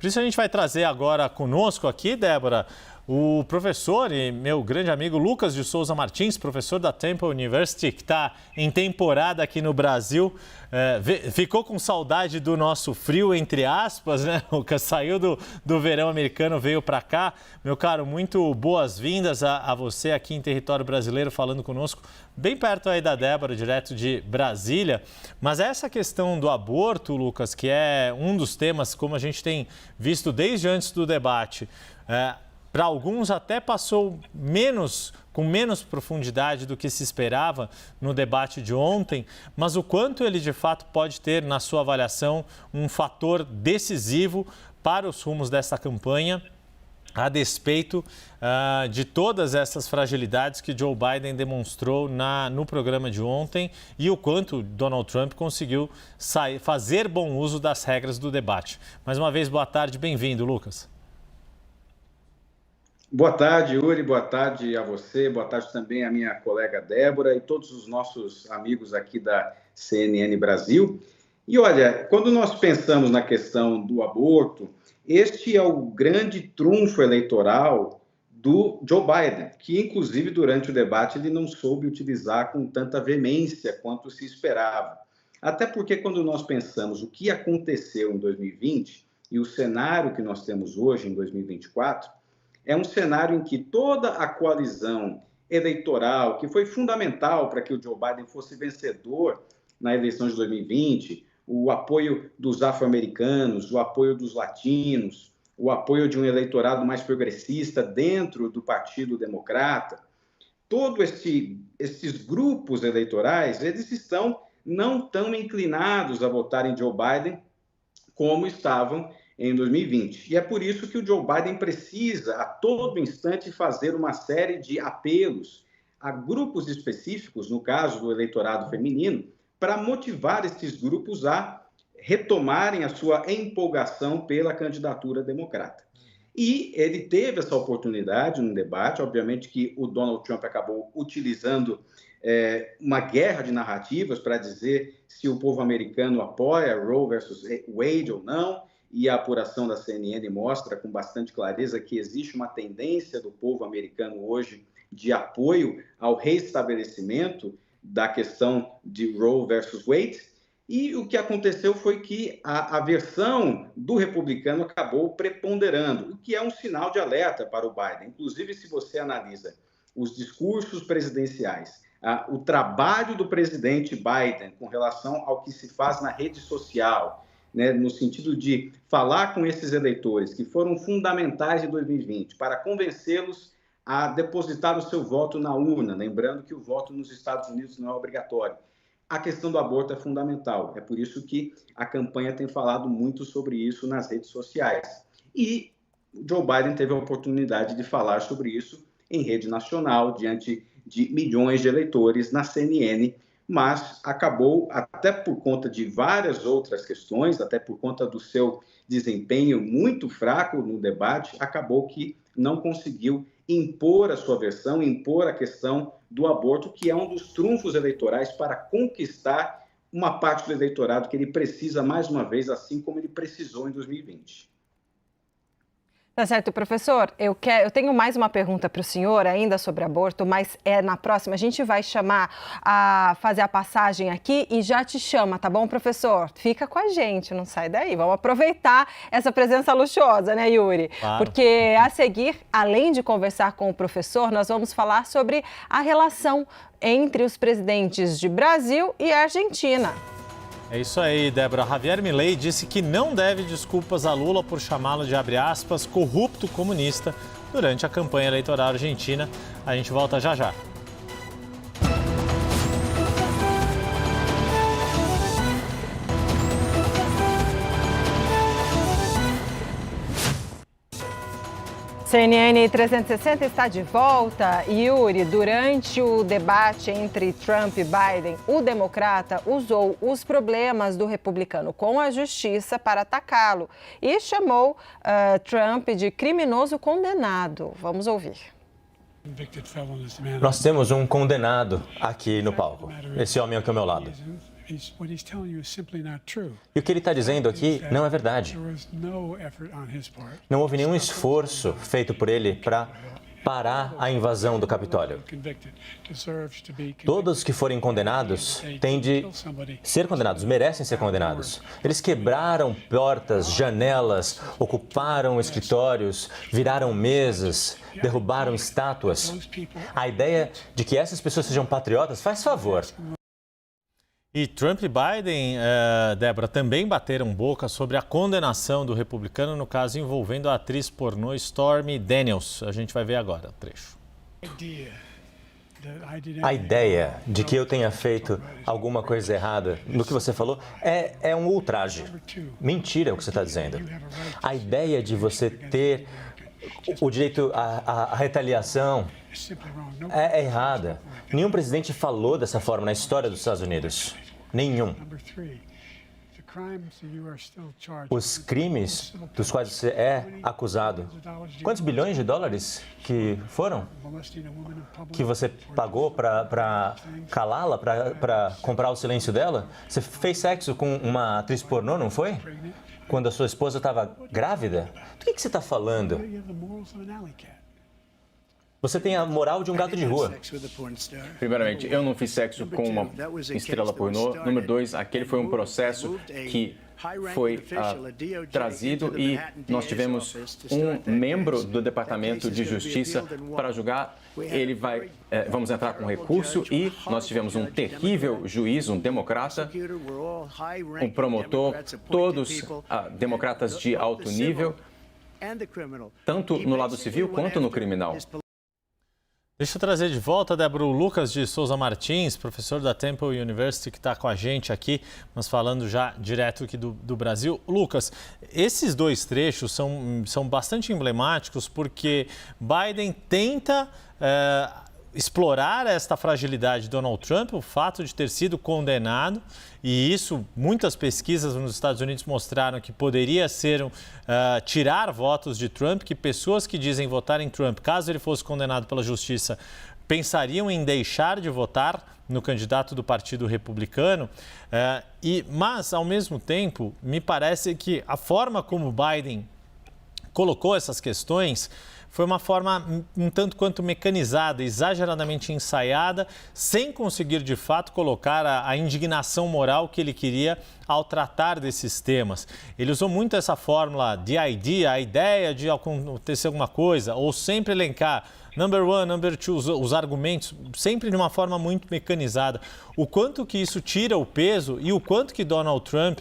Por isso a gente vai trazer agora conosco aqui, Débora, o professor e meu grande amigo Lucas de Souza Martins, professor da Temple University, que está em temporada aqui no Brasil. Ficou com saudade do nosso frio, entre aspas, né, Lucas? Saiu do verão americano, veio para cá. Meu caro, muito boas-vindas a você aqui em território brasileiro, falando conosco, bem perto aí da Débora, direto de Brasília. Mas essa questão do aborto, Lucas, que é um dos temas, como a gente tem visto desde antes do debate, para alguns até passou com menos profundidade do que se esperava no debate de ontem, mas o quanto ele de fato pode ter, na sua avaliação, um fator decisivo para os rumos dessa campanha, a despeito de todas essas fragilidades que Joe Biden demonstrou no programa de ontem e o quanto Donald Trump conseguiu fazer bom uso das regras do debate. Mais uma vez, boa tarde, bem-vindo, Lucas. Boa tarde, Yuri, boa tarde a você, boa tarde também à minha colega Débora e todos os nossos amigos aqui da CNN Brasil. E olha, quando nós pensamos na questão do aborto, este é o grande trunfo eleitoral do Joe Biden, que inclusive durante o debate ele não soube utilizar com tanta veemência quanto se esperava. Até porque quando nós pensamos o que aconteceu em 2020 e o cenário que nós temos hoje em 2024, é um cenário em que toda a coalizão eleitoral, que foi fundamental para que o Joe Biden fosse vencedor na eleição de 2020, o apoio dos afro-americanos, o apoio dos latinos, o apoio de um eleitorado mais progressista dentro do Partido Democrata, todos esses grupos eleitorais, eles estão não tão inclinados a votar em Joe Biden como estavam em 2020. E é por isso que o Joe Biden precisa, a todo instante, fazer uma série de apelos a grupos específicos, no caso do eleitorado feminino, para motivar esses grupos a retomarem a sua empolgação pela candidatura democrata. E ele teve essa oportunidade no debate, obviamente que o Donald Trump acabou utilizando uma guerra de narrativas para dizer se o povo americano apoia Roe versus Wade ou não, e a apuração da CNN mostra com bastante clareza que existe uma tendência do povo americano hoje de apoio ao reestabelecimento da questão de Roe versus Wade. E o que aconteceu foi que a versão do republicano acabou preponderando, o que é um sinal de alerta para o Biden. Inclusive, se você analisa os discursos presidenciais, o trabalho do presidente Biden com relação ao que se faz na rede social, né, no sentido de falar com esses eleitores que foram fundamentais em 2020 para convencê-los a depositar o seu voto na urna, lembrando que o voto nos Estados Unidos não é obrigatório. A questão do aborto é fundamental, é por isso que a campanha tem falado muito sobre isso nas redes sociais. E Joe Biden teve a oportunidade de falar sobre isso em rede nacional, diante de milhões de eleitores na CNN, mas acabou, até por conta de várias outras questões, até por conta do seu desempenho muito fraco no debate, acabou que não conseguiu impor a sua versão, impor a questão do aborto, que é um dos trunfos eleitorais para conquistar uma parte do eleitorado que ele precisa, mais uma vez, assim como ele precisou em 2020. Tá certo, professor. Eu tenho mais uma pergunta para o senhor ainda sobre aborto, mas na próxima. A gente vai chamar a fazer a passagem aqui e já te chama, tá bom, professor? Fica com a gente, não sai daí. Vamos aproveitar essa presença luxuosa, né, Yuri? Claro. Porque a seguir, além de conversar com o professor, nós vamos falar sobre a relação entre os presidentes de Brasil e Argentina. É isso aí, Débora. Javier Milei disse que não deve desculpas a Lula por chamá-lo de, abre aspas, corrupto comunista durante a campanha eleitoral argentina. A gente volta já já. CNN 360 está de volta. Yuri, durante o debate entre Trump e Biden, o democrata usou os problemas do republicano com a justiça para atacá-lo e chamou Trump de criminoso condenado. Vamos ouvir. Nós temos um condenado aqui no palco. Esse homem aqui ao meu lado. E o que ele está dizendo aqui não é verdade. Não houve nenhum esforço feito por ele para parar a invasão do Capitólio. Todos que forem condenados têm de ser condenados, merecem ser condenados. Eles quebraram portas, janelas, ocuparam escritórios, viraram mesas, derrubaram estátuas. A ideia de que essas pessoas sejam patriotas, faz favor. E Trump e Biden, Débora, também bateram boca sobre a condenação do republicano no caso envolvendo a atriz pornô Stormy Daniels. A gente vai ver agora o trecho. A ideia de que eu tenha feito alguma coisa errada no que você falou é um ultraje. Mentira o que você está dizendo. A ideia de você ter o direito à retaliação é errada. Nenhum presidente falou dessa forma na história dos Estados Unidos. Nenhum. Os crimes dos quais você é acusado, quantos bilhões de dólares que foram? Que você pagou para calá-la, para comprar o silêncio dela? Você fez sexo com uma atriz pornô, não foi? Quando a sua esposa estava grávida? Do que você está falando? Você tem a moral de um gato de rua. Primeiramente, eu não fiz sexo com uma estrela pornô. Número 2, aquele foi um processo que foi trazido e nós tivemos um membro do Departamento de Justiça para julgar. Ele vai, vamos entrar com recurso e nós tivemos um terrível juiz, um democrata, um promotor, todos democratas de alto nível, tanto no lado civil quanto no criminal. Deixa eu trazer de volta, Débora, o Lucas de Souza Martins, professor da Temple University, que está com a gente aqui, mas falando já direto aqui do Brasil. Lucas, esses dois trechos são bastante emblemáticos porque Biden tenta explorar esta fragilidade de Donald Trump, o fato de ter sido condenado, e isso, muitas pesquisas nos Estados Unidos mostraram que poderia ser tirar votos de Trump, que pessoas que dizem votar em Trump, caso ele fosse condenado pela justiça, pensariam em deixar de votar no candidato do Partido Republicano. Mas, ao mesmo tempo, me parece que a forma como Biden colocou essas questões foi uma forma um tanto quanto mecanizada, exageradamente ensaiada, sem conseguir de fato colocar a indignação moral que ele queria ao tratar desses temas. Ele usou muito essa fórmula de idea, a ideia de acontecer alguma coisa, ou sempre elencar number one, number two, os argumentos, sempre de uma forma muito mecanizada. O quanto que isso tira o peso e o quanto que Donald Trump,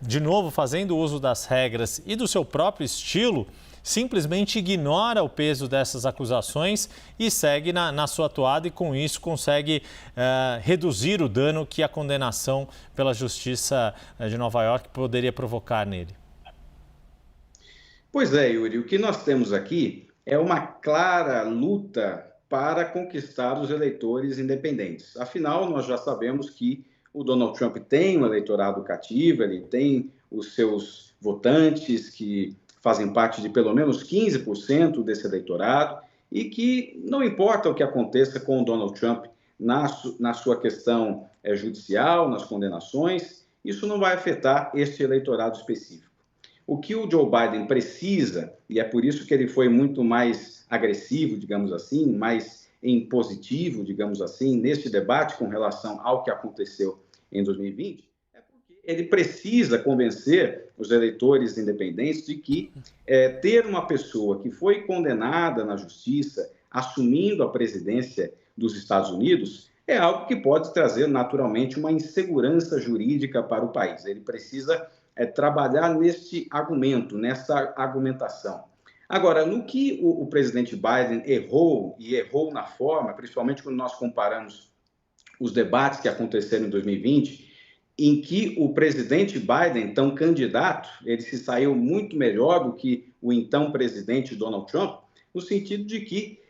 de novo fazendo uso das regras e do seu próprio estilo, simplesmente ignora o peso dessas acusações e segue na sua toada e, com isso, consegue reduzir o dano que a condenação pela Justiça de Nova York poderia provocar nele. Pois é, Yuri, o que nós temos aqui é uma clara luta para conquistar os eleitores independentes. Afinal, nós já sabemos que o Donald Trump tem um eleitorado cativo, ele tem os seus votantes que fazem parte de pelo menos 15% desse eleitorado e que não importa o que aconteça com o Donald Trump na sua questão judicial, nas condenações, isso não vai afetar este eleitorado específico. O que o Joe Biden precisa, e é por isso que ele foi muito mais agressivo, digamos assim, mais impositivo, digamos assim, neste debate com relação ao que aconteceu em 2020, ele precisa convencer os eleitores independentes de que ter uma pessoa que foi condenada na justiça, assumindo a presidência dos Estados Unidos, é algo que pode trazer naturalmente uma insegurança jurídica para o país. Ele precisa trabalhar neste argumento, nessa argumentação. Agora, no que o presidente Biden errou, e errou na forma, principalmente quando nós comparamos os debates que aconteceram em 2020, em que o presidente Biden, então candidato, ele se saiu muito melhor do que o então presidente Donald Trump, no sentido de que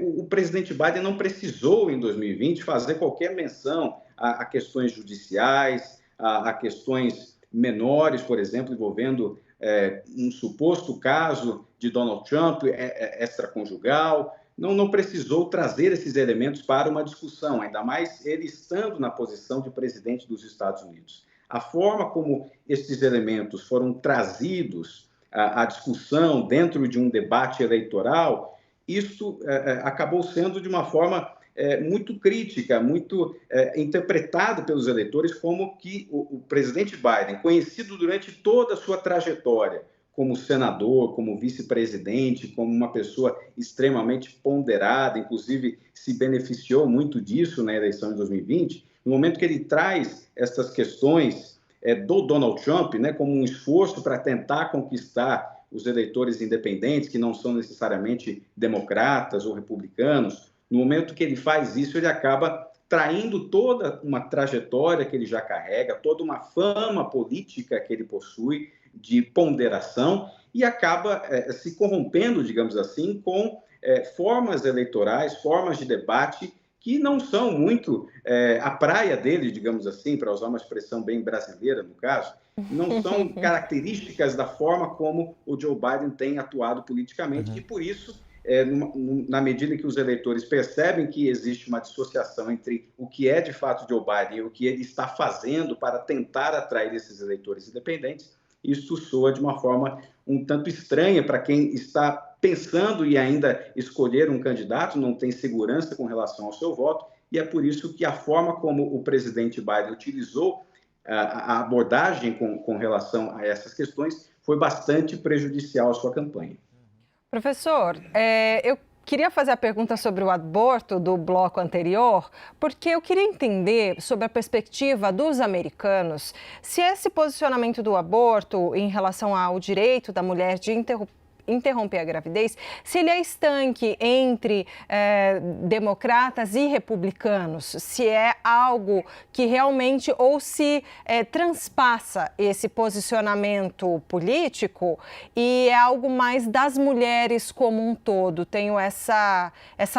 o presidente Biden não precisou, em 2020, fazer qualquer menção a questões judiciais, a questões menores, por exemplo, envolvendo um suposto caso de Donald Trump extraconjugal. não precisou trazer esses elementos para uma discussão, ainda mais ele estando na posição de presidente dos Estados Unidos. A forma como esses elementos foram trazidos à discussão dentro de um debate eleitoral, isso acabou sendo de uma forma muito crítica, muito interpretado pelos eleitores como que o presidente Biden, conhecido durante toda a sua trajetória como senador, como vice-presidente, como uma pessoa extremamente ponderada, inclusive se beneficiou muito disso na eleição de 2020, no momento que ele traz essas questões do Donald Trump, né, como um esforço para tentar conquistar os eleitores independentes, que não são necessariamente democratas ou republicanos, no momento que ele faz isso, ele acaba traindo toda uma trajetória que ele já carrega, toda uma fama política que ele possui de ponderação e acaba se corrompendo, digamos assim, com formas eleitorais, formas de debate que não são muito a praia dele, digamos assim, para usar uma expressão bem brasileira no caso, não são características da forma como o Joe Biden tem atuado politicamente e por isso na medida que os eleitores percebem que existe uma dissociação entre o que é de fato Joe Biden e o que ele está fazendo para tentar atrair esses eleitores independentes, isso soa de uma forma um tanto estranha para quem está pensando em ainda escolher um candidato, não tem segurança com relação ao seu voto, e é por isso que a forma como o presidente Biden utilizou a abordagem com relação a essas questões foi bastante prejudicial à sua campanha. Professor, eu queria fazer a pergunta sobre o aborto do bloco anterior, porque eu queria entender sobre a perspectiva dos americanos, se esse posicionamento do aborto em relação ao direito da mulher de interromper a gravidez, se ele é estanque entre democratas e republicanos, se é algo que realmente ou se transpassa esse posicionamento político e é algo mais das mulheres como um todo. Tenho essa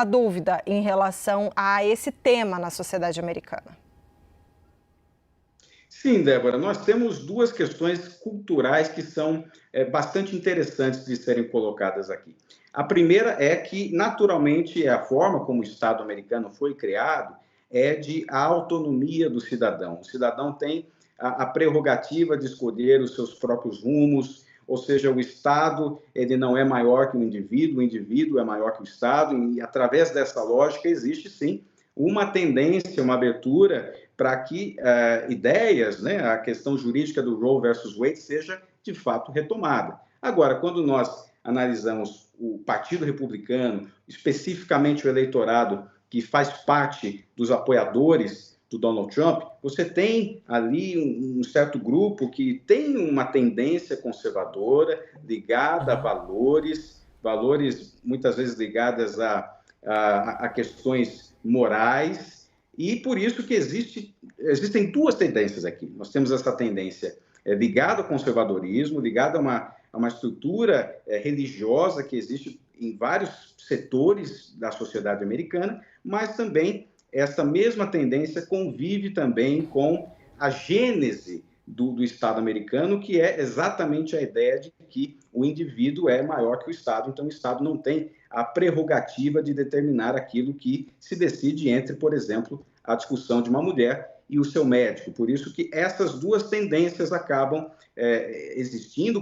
dúvida em relação a esse tema na sociedade americana. Sim, Débora, nós temos duas questões culturais que são bastante interessantes de serem colocadas aqui. A primeira é que, naturalmente, a forma como o Estado americano foi criado é de autonomia do cidadão. O cidadão tem a prerrogativa de escolher os seus próprios rumos, ou seja, o Estado ele não é maior que o indivíduo é maior que o Estado, e através dessa lógica existe, sim, uma tendência, uma abertura para que ideias, né, a questão jurídica do Roe versus Wade seja, de fato, retomada. Agora, quando nós analisamos o Partido Republicano, especificamente o eleitorado que faz parte dos apoiadores do Donald Trump, você tem ali um certo grupo que tem uma tendência conservadora, ligada a valores muitas vezes ligadas a questões morais, e por isso que existem duas tendências aqui. Nós temos essa tendência ligada ao conservadorismo, ligada a uma estrutura religiosa que existe em vários setores da sociedade americana, mas também essa mesma tendência convive também com a gênese do Estado americano, que é exatamente a ideia de que o indivíduo é maior que o Estado, então o Estado não tem a prerrogativa de determinar aquilo que se decide entre, por exemplo, a discussão de uma mulher e o seu médico. Por isso que essas duas tendências acabam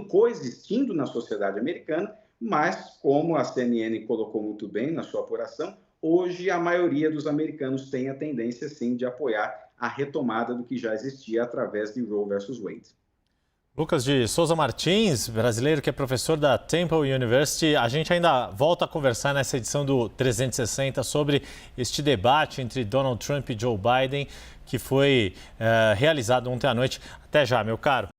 coexistindo na sociedade americana, mas, como a CNN colocou muito bem na sua apuração, hoje a maioria dos americanos tem a tendência, sim, de apoiar a retomada do que já existia através de Roe versus Wade. Lucas de Souza Martins, brasileiro que é professor da Temple University. A gente ainda volta a conversar nessa edição do 360 sobre este debate entre Donald Trump e Joe Biden, que foi realizado ontem à noite. Até já, meu caro.